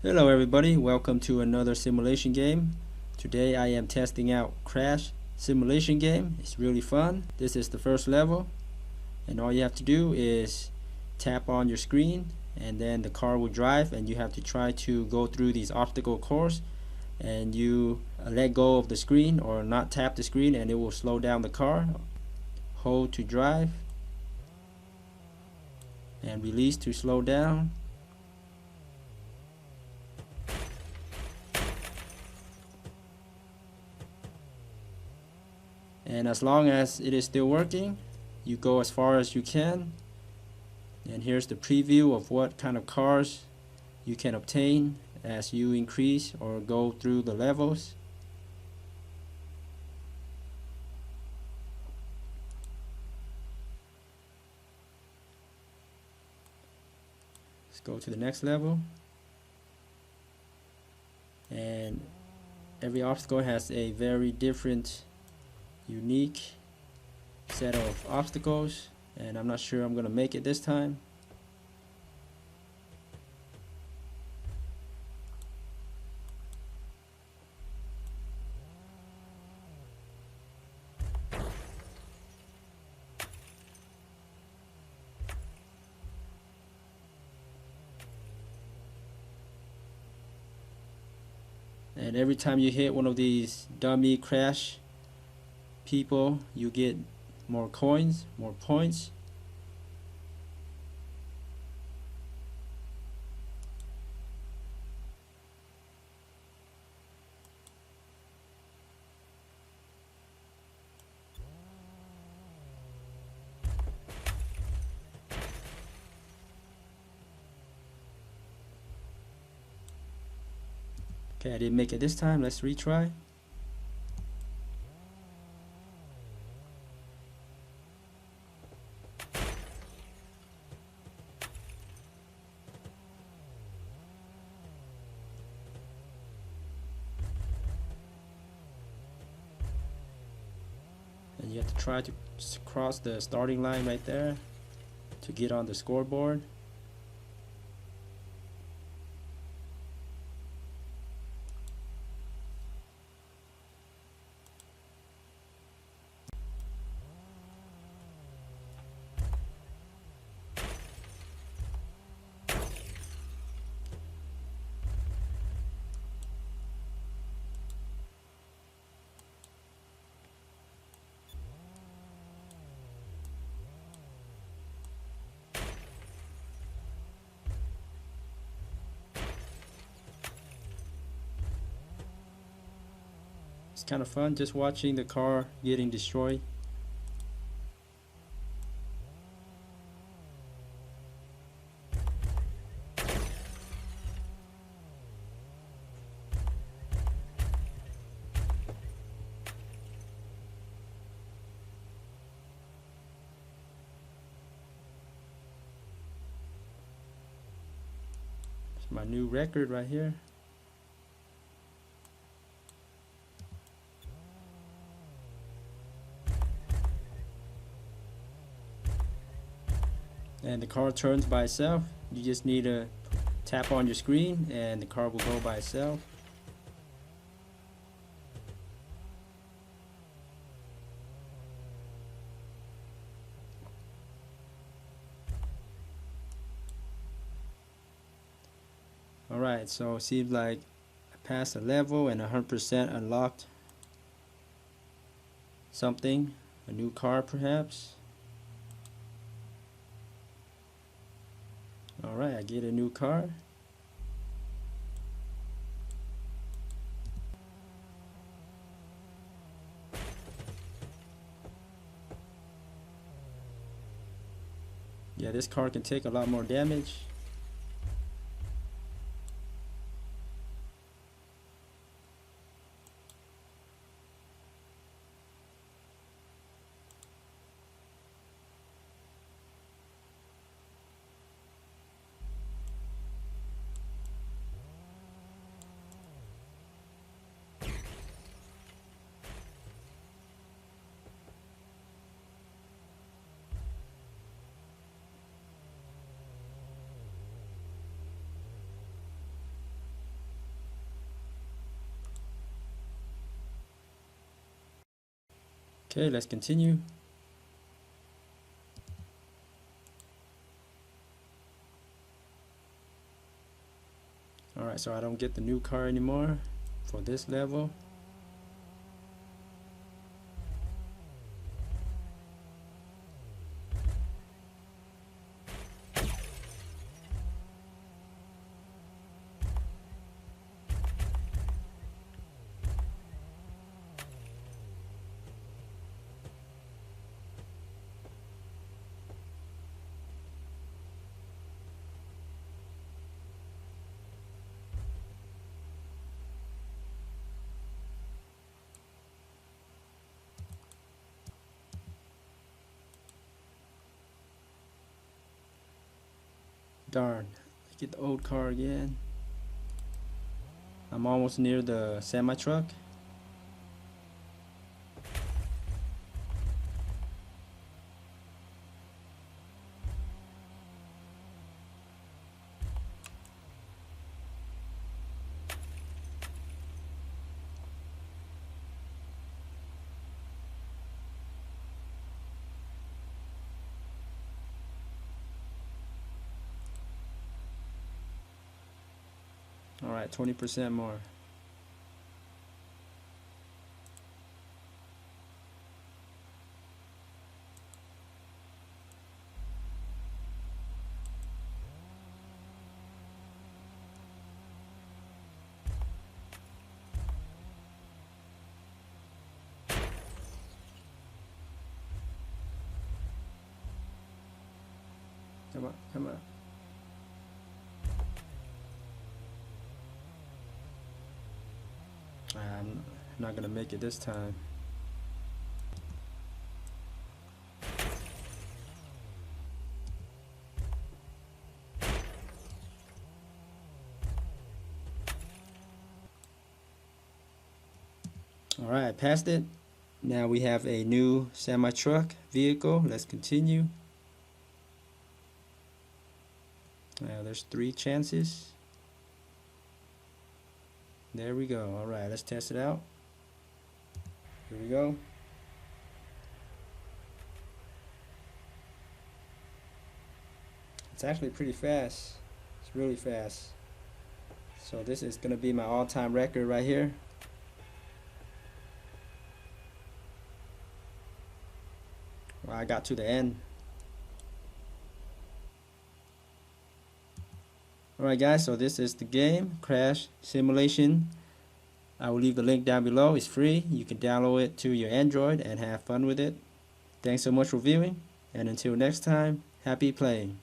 Hello everybody, welcome to another simulation game. Today I am testing out Crash simulation game. It's really fun. This is the first level and all you have to do is tap on your screen and then the car will drive and you have to try to go through these obstacle course, and you let go of the screen or not tap the screen and it will slow down the car. Hold to drive and release to slow down. And as long as it is still working, you go as far as you can. And here's the preview of what kind of cars you can obtain as you increase or go through the levels. Let's go to the next level. And every obstacle has a very different, unique set of obstacles, and I'm not sure I'm gonna make it this time. And every time you hit one of these dummy crash people, you get more coins, more points. Okay, I didn't make it this time. Let's retry. And you have to try to cross the starting line right there to get on the scoreboard. It's kind of fun just watching the car getting destroyed. It's my new record right here. And the car turns by itself. You just need to tap on your screen and the car will go by itself. Alright, so it seems like I passed a level and 100% unlocked something, a new car perhaps. Alright, I get a new car. Yeah, this car can take a lot more damage. Okay, let's continue. Alright, so I don't get the new car anymore for this level. Darn, I get the old car again. I'm almost near the semi-truck. Alright, 20% more. Come on, come on. I'm not gonna make it this time. Alright, I passed it. Now we have a new semi-truck vehicle. Let's continue. There's 3 chances. There we go. Alright, let's test it out. Here we go. It's actually pretty fast. It's really fast. So this is going to be my all-time record right here. Well, I got to the end. Alright guys, so this is the game, Crash Simulation. I will leave the link down below. It's free. You can download it to your Android and have fun with it. Thanks so much for viewing, and until next time, happy playing.